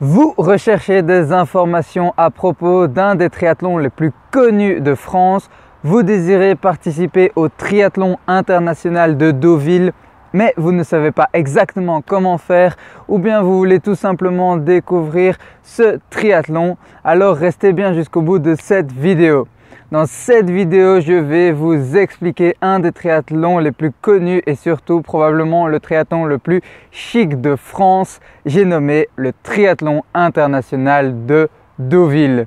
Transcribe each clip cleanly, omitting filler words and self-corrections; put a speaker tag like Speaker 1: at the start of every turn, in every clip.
Speaker 1: Vous recherchez des informations à propos d'un des triathlons les plus connus de France. Vous désirez participer au triathlon international de Deauville, mais vous ne savez pas exactement comment faire, ou bien vous voulez tout simplement découvrir ce triathlon. Alors restez bien jusqu'au bout de cette vidéo. Dans cette vidéo, je vais vous expliquer un des triathlons les plus connus et surtout probablement le triathlon le plus chic de France. J'ai nommé le triathlon international de Deauville.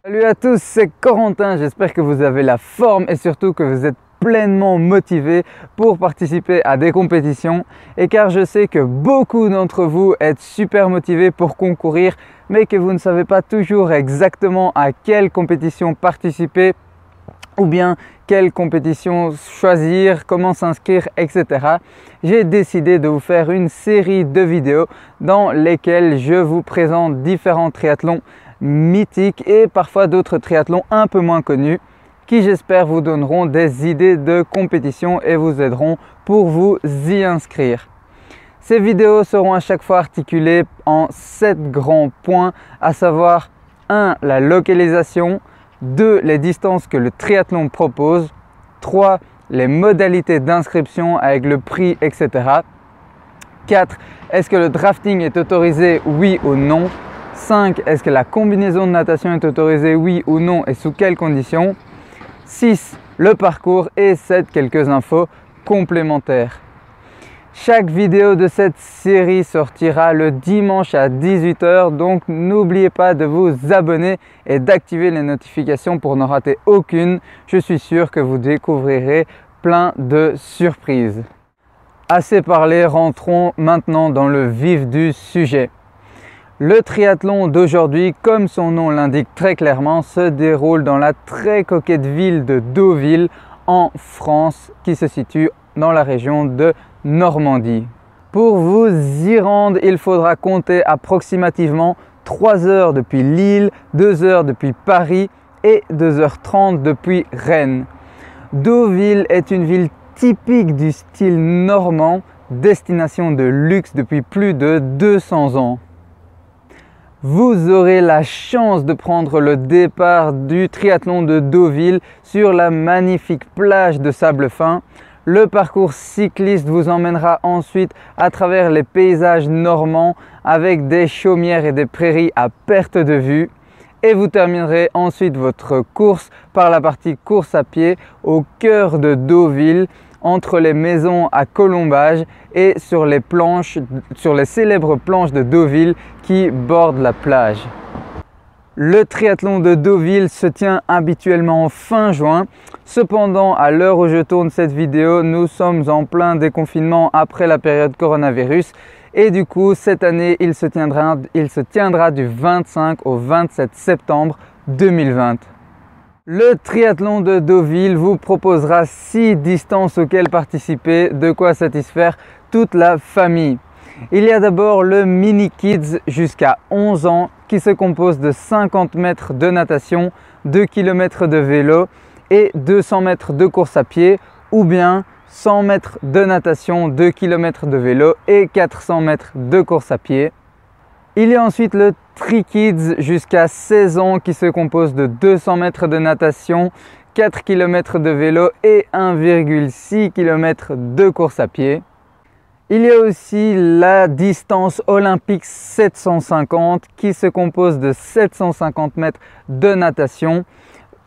Speaker 1: Salut à tous, c'est Corentin. J'espère que vous avez la forme et surtout que vous êtes pleinement motivé pour participer à des compétitions. Et car je sais que beaucoup d'entre vous êtes super motivés pour concourir, mais que vous ne savez pas toujours exactement à quelle compétition participer ou bien quelle compétition choisir, comment s'inscrire, etc. J'ai décidé de vous faire une série de vidéos dans lesquelles je vous présente différents triathlons mythiques et parfois d'autres triathlons un peu moins connus qui j'espère vous donneront des idées de compétition et vous aideront pour vous y inscrire. Ces vidéos seront à chaque fois articulées en 7 grands points, à savoir 1. La localisation, 2. Les distances que le triathlon propose, 3. Les modalités d'inscription avec le prix, etc. 4. Est-ce que le drafting est autorisé, oui ou non? 5. Est-ce que la combinaison de natation est autorisée, oui ou non et sous quelles conditions? 6. Le parcours et 7. Quelques infos complémentaires. Chaque vidéo de cette série sortira le dimanche à 18 h, donc n'oubliez pas de vous abonner et d'activer les notifications pour ne rater aucune. Je suis sûr que vous découvrirez plein de surprises. Assez parlé, rentrons maintenant dans le vif du sujet. Le triathlon d'aujourd'hui, comme son nom l'indique très clairement, se déroule dans la très coquette ville de Deauville en France qui se situe dans la région de Normandie. Pour vous y rendre, il faudra compter approximativement 3 heures depuis Lille, 2 heures depuis Paris et 2h30 depuis Rennes. Deauville est une ville typique du style normand, destination de luxe depuis plus de 200 ans. Vous aurez la chance de prendre le départ du triathlon de Deauville sur la magnifique plage de sable fin. Le parcours cycliste vous emmènera ensuite à travers les paysages normands avec des chaumières et des prairies à perte de vue. Et vous terminerez ensuite votre course par la partie course à pied au cœur de Deauville, entre les maisons à colombage et sur les célèbres planches de Deauville qui bordent la plage. Le triathlon de Deauville se tient habituellement fin juin. Cependant, à l'heure où je tourne cette vidéo, nous sommes en plein déconfinement après la période coronavirus. Et du coup, cette année, il se tiendra du 25 au 27 septembre 2020. Le triathlon de Deauville vous proposera 6 distances auxquelles participer, de quoi satisfaire toute la famille. Il y a d'abord le Mini Kids jusqu'à 11 ans qui se compose de 50 mètres de natation, 2 km de vélo et 200 mètres de course à pied, ou bien 100 mètres de natation, 2 km de vélo et 400 mètres de course à pied. Il y a ensuite le Tri Kids jusqu'à 16 ans qui se compose de 200 mètres de natation, 4 km de vélo et 1,6 km de course à pied. Il y a aussi la distance olympique 750 qui se compose de 750 mètres de natation,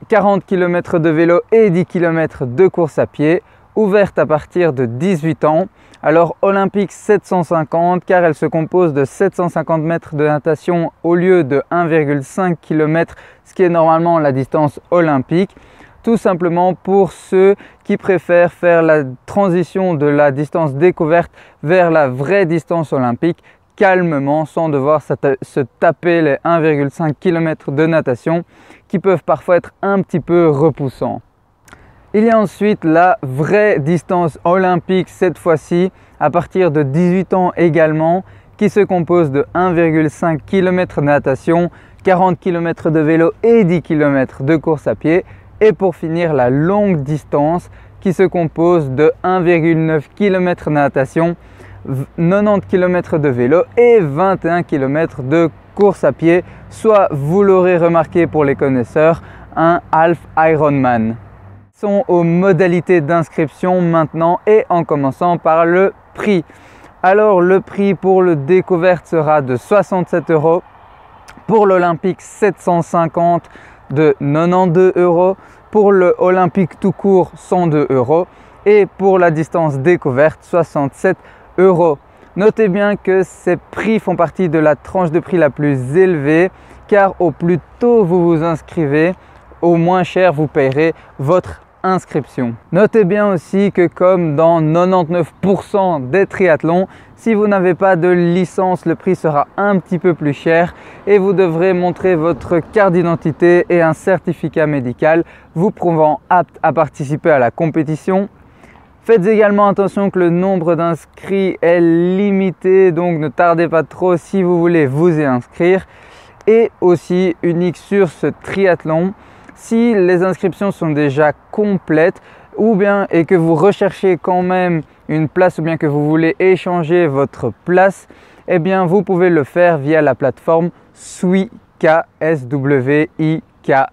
Speaker 1: 40 km de vélo et 10 km de course à pied, ouverte à partir de 18 ans. Alors olympique 750 car elle se compose de 750 mètres de natation au lieu de 1,5 km, ce qui est normalement la distance olympique. Tout simplement pour ceux qui préfèrent faire la transition de la distance découverte vers la vraie distance olympique calmement sans devoir se taper les 1,5 km de natation qui peuvent parfois être un petit peu repoussants. Il y a ensuite la vraie distance olympique cette fois-ci à partir de 18 ans également qui se compose de 1,5 km de natation, 40 km de vélo et 10 km de course à pied. Et pour finir, la longue distance qui se compose de 1,9 km de natation, 90 km de vélo et 21 km de course à pied, soit, vous l'aurez remarqué pour les connaisseurs, un half Ironman. Passons aux modalités d'inscription maintenant et en commençant par le prix. Alors le prix pour le découverte sera de 67 €, pour l'olympique 750 de 92 €, pour le olympique tout court 102 € et pour la distance découverte 67 €. Notez bien que ces prix font partie de la tranche de prix la plus élevée, car au plus tôt vous vous inscrivez, au moins cher vous payerez votre inscription. Notez bien aussi que comme dans 99% des triathlons, si vous n'avez pas de licence, le prix sera un petit peu plus cher et vous devrez montrer votre carte d'identité et un certificat médical vous prouvant apte à participer à la compétition. Faites également attention que le nombre d'inscrits est limité, donc ne tardez pas trop si vous voulez vous y inscrire. Et aussi unique sur ce triathlon, si les inscriptions sont déjà complètes ou bien et que vous recherchez quand même une place ou bien que vous voulez échanger votre place, eh bien vous pouvez le faire via la plateforme Swika, SWIKA.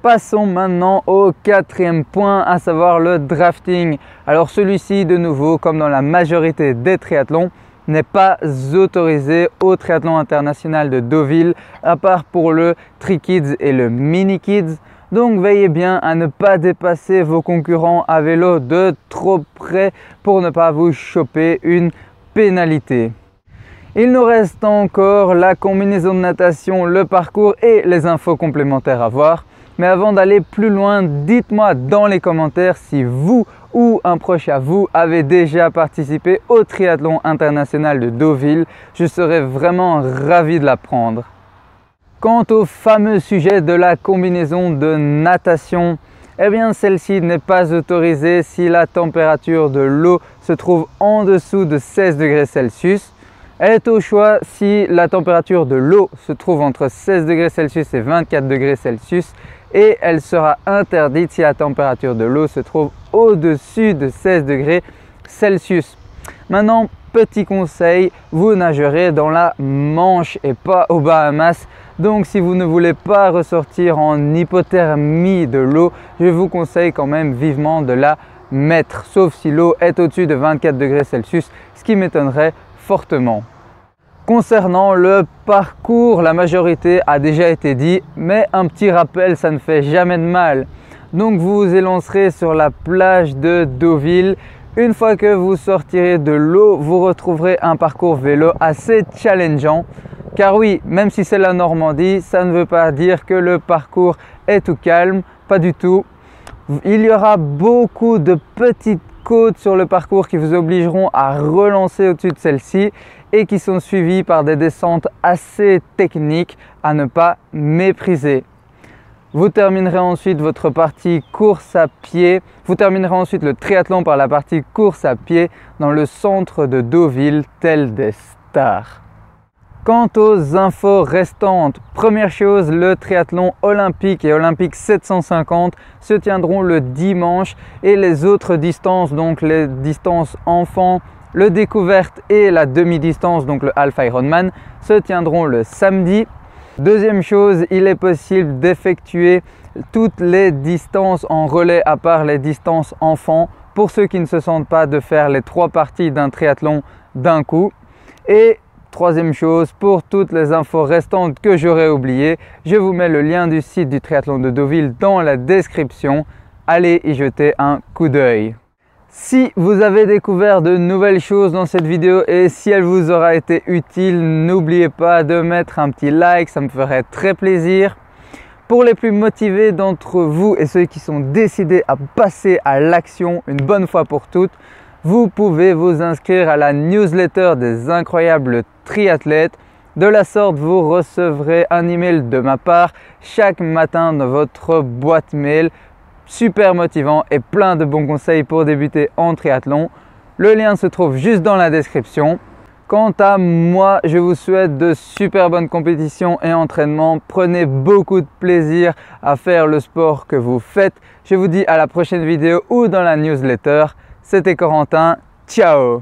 Speaker 1: Passons maintenant au quatrième point, à savoir le drafting. Alors celui-ci, de nouveau, comme dans la majorité des triathlons, n'est pas autorisé au triathlon international de Deauville, à part pour le Tri-Kids et le Mini-Kids. Donc veillez bien à ne pas dépasser vos concurrents à vélo de trop près pour ne pas vous choper une pénalité. Il nous reste encore la combinaison de natation, le parcours et les infos complémentaires à voir. Mais avant d'aller plus loin, dites-moi dans les commentaires si vous ou un proche à vous avez déjà participé au triathlon international de Deauville. Je serais vraiment ravi de l'apprendre. Quant au fameux sujet de la combinaison de natation, eh bien celle-ci n'est pas autorisée si la température de l'eau se trouve en dessous de 16 degrés Celsius. Elle est au choix si la température de l'eau se trouve entre 16 degrés Celsius et 24 degrés Celsius. Et elle sera interdite si la température de l'eau se trouve au-dessus de 16 degrés Celsius. Maintenant, petit conseil, vous nagerez dans la Manche et pas aux Bahamas. Donc si vous ne voulez pas ressortir en hypothermie de l'eau, je vous conseille quand même vivement de la mettre, sauf si l'eau est au-dessus de 24 degrés Celsius, ce qui m'étonnerait fortement. Concernant le parcours, la majorité a déjà été dit, mais un petit rappel, ça ne fait jamais de mal. Donc vous vous élancerez sur la plage de Deauville. Une fois que vous sortirez de l'eau, vous retrouverez un parcours vélo assez challengeant. Car oui, même si c'est la Normandie, ça ne veut pas dire que le parcours est tout calme, pas du tout. Il y aura beaucoup de petites côtes sur le parcours qui vous obligeront à relancer au-dessus de celle-ci et qui sont suivies par des descentes assez techniques à ne pas mépriser. Vous terminerez ensuite votre partie course à pied. Vous terminerez ensuite le triathlon par la partie course à pied dans le centre de Deauville, tel des stars. Quant aux infos restantes, première chose, le triathlon olympique et olympique 750 se tiendront le dimanche et les autres distances, donc les distances enfants, le découverte et la demi-distance, donc le half Ironman, se tiendront le samedi. Deuxième chose, il est possible d'effectuer toutes les distances en relais à part les distances enfants pour ceux qui ne se sentent pas de faire les 3 parties d'un triathlon d'un coup. Et troisième chose, pour toutes les infos restantes que j'aurais oubliées, je vous mets le lien du site du triathlon de Deauville dans la description. Allez y jeter un coup d'œil. Si vous avez découvert de nouvelles choses dans cette vidéo et si elle vous aura été utile, n'oubliez pas de mettre un petit like, ça me ferait très plaisir. Pour les plus motivés d'entre vous et ceux qui sont décidés à passer à l'action une bonne fois pour toutes, vous pouvez vous inscrire à la newsletter des incroyables triathlètes. De la sorte, vous recevrez un email de ma part chaque matin dans votre boîte mail. Super motivant et plein de bons conseils pour débuter en triathlon. Le lien se trouve juste dans la description. Quant à moi, je vous souhaite de super bonnes compétitions et entraînements. Prenez beaucoup de plaisir à faire le sport que vous faites. Je vous dis à la prochaine vidéo ou dans la newsletter. C'était Corentin. Ciao!